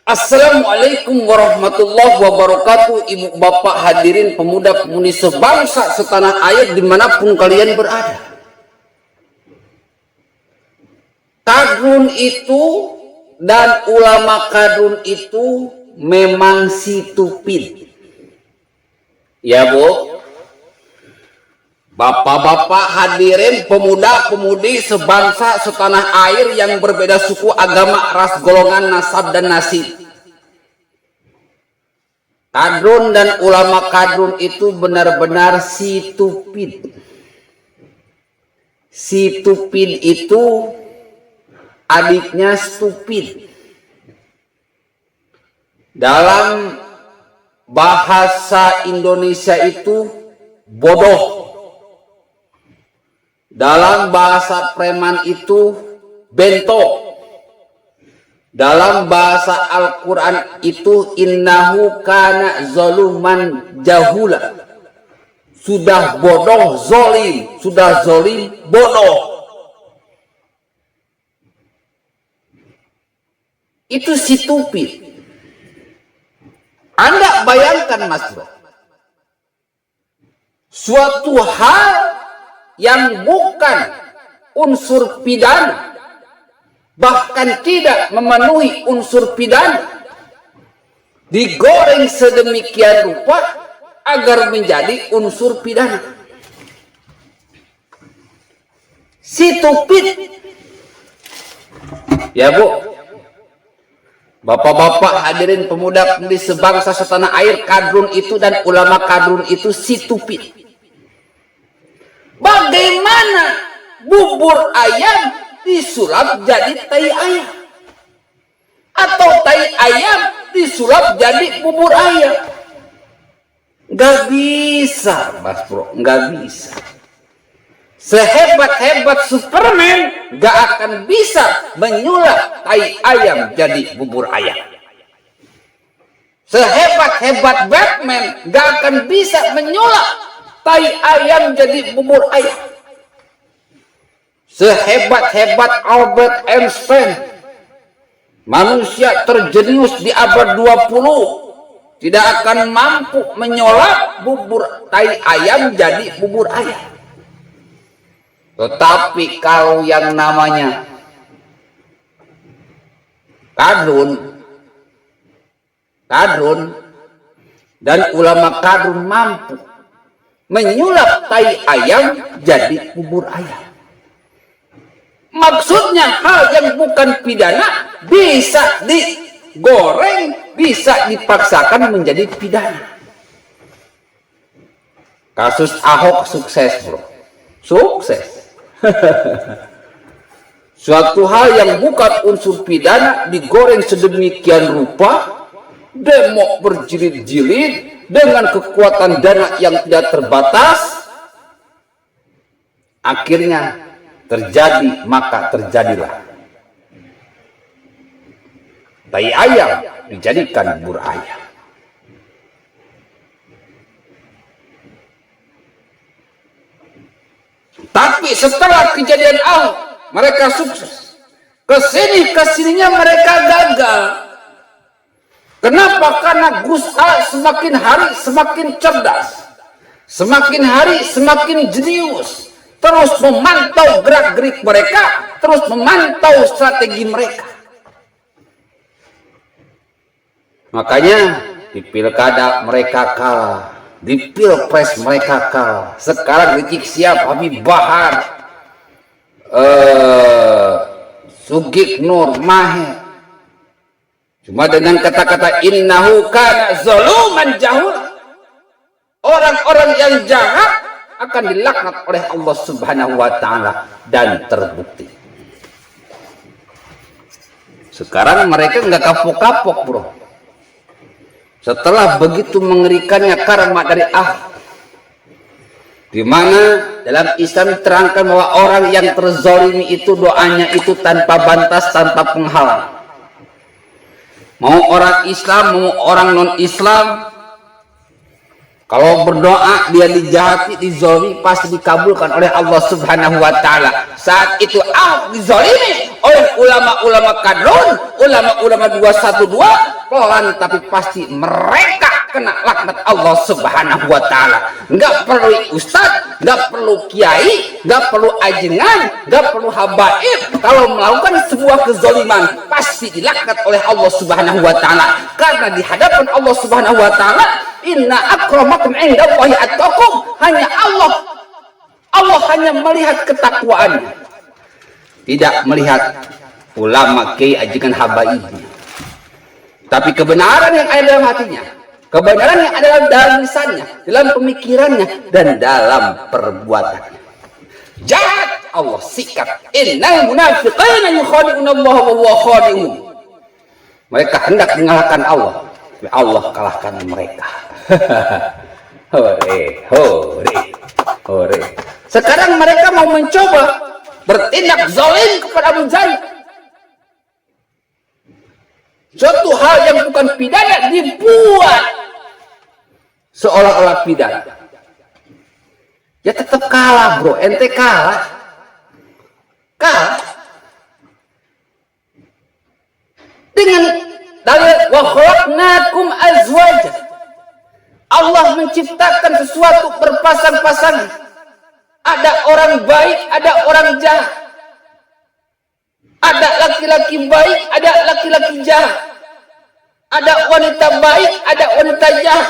Assalamualaikum warahmatullahi wabarakatuh. Ibu bapak hadirin pemuda pemudi sebangsa setanah air dimanapun kalian berada. Kadrun itu dan ulama kadrun itu memang stupid. Ya bu, bapak-bapak hadirin pemuda-pemudi sebangsa setanah air yang berbeda suku, agama, ras, golongan, nasab, dan nasib. Kadrun dan ulama kadrun itu benar-benar stupid. Stupid itu adiknya stupid. Dalam bahasa Indonesia itu bodoh. Dalam bahasa preman itu bento. Dalam bahasa Al-Quran itu innahu kana zaluman jahula. Sudah bodoh zolim, sudah zolim bodoh. Itu stupid. Anda bayangkan mas bro, suatu hal yang bukan unsur pidana, bahkan tidak memenuhi unsur pidana, digoreng sedemikian rupa agar menjadi unsur pidana. Stupid. Ya bu, bapak-bapak hadirin pemuda-pemudi sebangsa setanah air, kadrun itu dan ulama kadrun itu stupid. Bagaimana bubur ayam disulap jadi tai ayam? Atau tai ayam disulap jadi bubur ayam? Gak bisa mas bro, gak bisa. Sehebat-hebat Superman gak akan bisa menyulap tai ayam jadi bubur ayam. Sehebat-hebat Batman gak akan bisa menyulap tai ayam jadi bubur ayam. Sehebat-hebat Albert Einstein, manusia terjenius di abad 20, tidak akan mampu menyulap bubur tai ayam jadi bubur ayam. Tetapi kalau yang namanya kadrun dan ulama kadrun mampu menyulap tai ayam jadi bubur ayam. Maksudnya hal yang bukan pidana bisa digoreng, bisa dipaksakan menjadi pidana. Kasus Ahok sukses bro, sukses. Suatu hal yang bukan unsur pidana digoreng sedemikian rupa, demo berjilid-jilid dengan kekuatan dana yang tidak terbatas, akhirnya terjadi, maka terjadilah tai ayam dijadikan bubur ayam. Tapi setelah kejadian Ahok, mereka sukses. Kesininya mereka gagal. Kenapa? Karena Gus A semakin hari semakin cerdas, semakin hari semakin jenius, terus memantau gerak-gerik mereka, terus memantau strategi mereka. Makanya di pilkada mereka kalah, di pilpres mereka kalah. Sekarang Rizik Syihab, Habib Bahar, Sugik Nur Mahe, cuma dengan kata-kata innahu kana zaluman jahul, orang-orang yang jahat akan dilaknat oleh Allah Subhanahu wa taala, dan terbukti. Sekarang mereka nggak kapok-kapok bro. Setelah begitu mengerikannya karma dari Ahok, di mana dalam Islam diterangkan bahwa orang yang terzalimi itu doanya itu tanpa batas, tanpa penghalang. Mau orang Islam, mau orang non-Islam, kalau berdoa dia dijahati, dizalimi, pasti dikabulkan oleh Allah Subhanahu wa taala. Saat itu Ahok dizalimi oleh ulama-ulama kadrun, ulama-ulama 212, pelan tapi pasti mereka kena laknat Allah Subhanahu wa Ta'ala. Nggak perlu ustadz, nggak perlu kiai, nggak perlu ajengan, nggak perlu habaib. Kalau melakukan sebuah kezaliman pasti dilaknat oleh Allah Subhanahu wa Ta'ala. Karena di hadapan Allah Subhanahu wa Ta'ala, inna akramakum indallahi atqakum, hanya Allah hanya melihat ketakwaannya, tidak melihat ulama, kiai, ajengan, habaibnya. Tapi kebenaran yang ada dalam hatinya, kebenaran yang ada dalam lisannya, dalam pemikirannya, dan dalam perbuatannya. Jahat Allah sikat. Innal munafiqina yukhadi'una Allah wa huwa khadi'uhum. Mereka hendak mengalahkan Allah, tapi Allah kalahkan mereka. Hore, hore, hore. Sekarang mereka mau mencoba bertindak zalim kepada Abu Jahal. Suatu hal yang bukan pidana dibuat seolah-olah pidana. Ya tetap kalah bro, ente kalah. Dengan dalil wa khalaqnakum azwaja. Allah menciptakan sesuatu berpasang-pasangan. Ada orang baik, ada orang jahat. Ada laki-laki baik, ada laki-laki jahat. Ada wanita baik, ada wanita jahat.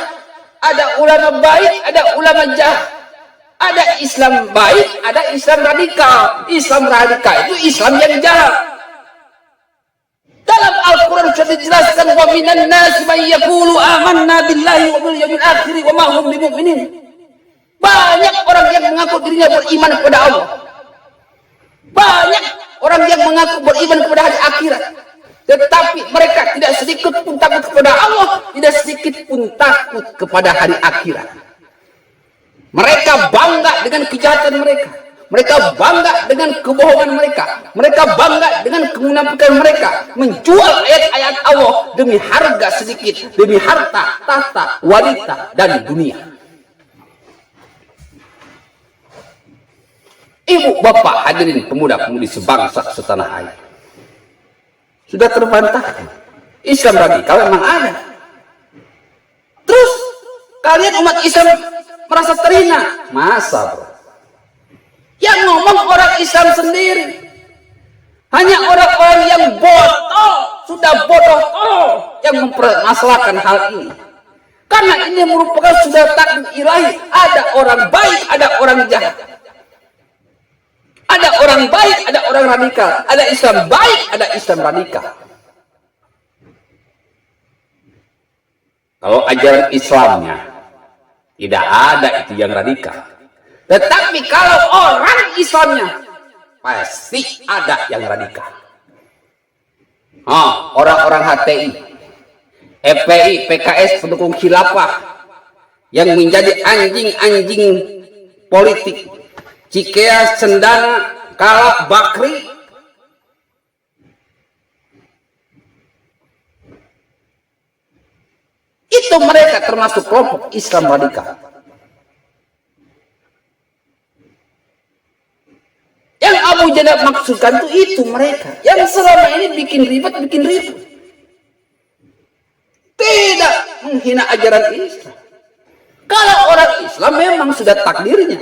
Ada ulama baik, ada ulama jahat. Ada Islam baik, ada Islam radikal. Islam radikal itu Islam yang jahat. Dalam Al-Quran sudah dijelaskan, wa minan nasi man yaqulu amanna billahi wa bil yawmil akhir wa ma hum bimu'minin. Banyak orang yang mengaku dirinya beriman kepada Allah. Banyak orang yang mengaku beriman kepada hari akhirat, tetapi mereka tidak sedikit pun takut kepada Allah, tidak sedikit pun takut kepada hari akhirat. Mereka bangga dengan kejahatan mereka, mereka bangga dengan kebohongan mereka, mereka bangga dengan kemunafikan mereka, menjual ayat-ayat Allah demi harga sedikit, demi harta, tahta, wanita, dan dunia. Ibu, bapak, hadirin pemuda-pemudi sebangsa setanah air, sudah terbantahkan Islam radikal memang ada. Terus kalian umat Islam merasa terhina? Masa bro? Yang ngomong orang Islam sendiri, hanya orang-orang yang bodoh, sudah bodoh yang mempermasalahkan hal ini. Karena ini merupakan sudah takdir ilahi. Ada orang baik, ada orang jahat. Ada orang baik, ada orang radikal. Ada Islam baik, ada Islam radikal. Kalau ajaran Islamnya tidak ada itu yang radikal. Tetapi kalau orang Islamnya pasti ada yang radikal. Orang-orang HTI, FPI, PKS, pendukung khilafah yang menjadi anjing-anjing politik, Cikeas, Cendana, Kalak, Bakri, itu mereka termasuk kelompok Islam radikal. Yang Abu Jahal maksudkan itu mereka yang selama ini bikin ribet. Tidak menghina ajaran Islam. Kalau orang Islam memang sudah takdirnya.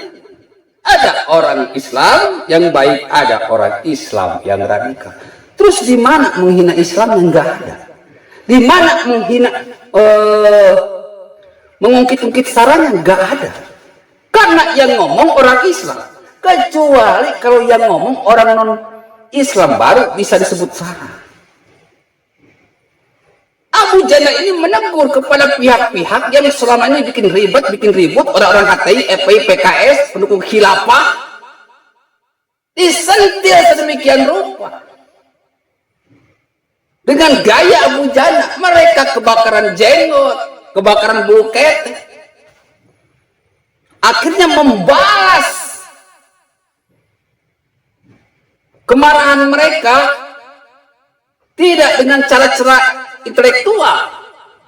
Ada orang Islam yang baik, ada orang Islam yang radikal. Terus di mana menghina Islam yang enggak ada? Di mana menghina mengungkit-ungkit sarannya enggak ada? Karena yang ngomong orang Islam. Kecuali kalau yang ngomong orang non-Islam baru bisa disebut sarah. Abu Jahal ini menegur kepada pihak-pihak yang selama ini bikin ribut, orang-orang HTI, FPI, PKS, pendukung khilafah, disentil sedemikian rupa. Dengan gaya Abu Jahal, mereka kebakaran jenggot, kebakaran bulu ketek. Akhirnya membalas kemarahan mereka tidak dengan cara-cara intelektual,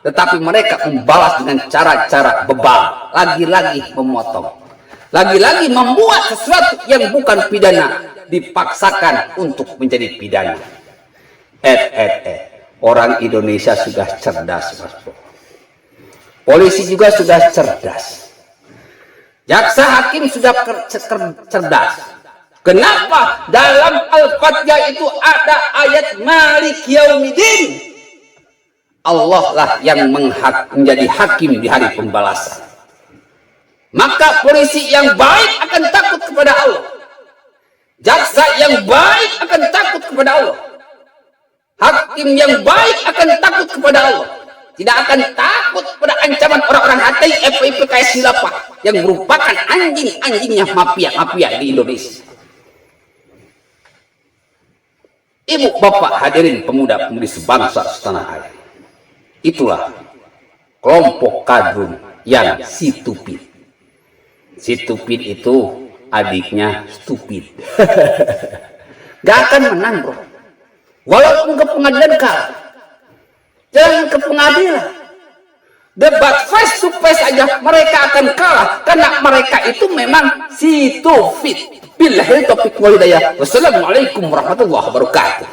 tetapi mereka membalas dengan cara-cara bebal, lagi-lagi memotong, lagi-lagi membuat sesuatu yang bukan pidana dipaksakan untuk menjadi pidana. Orang Indonesia sudah cerdas, Mas Bro. Polisi juga sudah cerdas. Jaksa hakim sudah cerdas. Kenapa dalam Al-Fatihah itu ada ayat Malik Yaumiddin? Allah lah yang menjadi hakim di hari pembalasan. Maka polisi yang baik akan takut kepada Allah. Jaksa yang baik akan takut kepada Allah. Hakim yang baik akan takut kepada Allah. Tidak akan takut pada ancaman orang-orang HTI, FPIP, KS Khilafah yang merupakan anjing-anjingnya mafia di Indonesia. Ibu, bapak, hadirin pemuda-pemudi sebangsa setanah air. Itulah kelompok kadrun yang situpid. Situpid itu adiknya stupid. Gak akan menang, bro. Walaupun ke pengadilan kalah. Jangan ke pengadilan. Debat face to face aja mereka akan kalah. Karena mereka itu memang situpid. Billahi taufiq wal hidayah. Wassalamualaikum warahmatullahi wabarakatuh.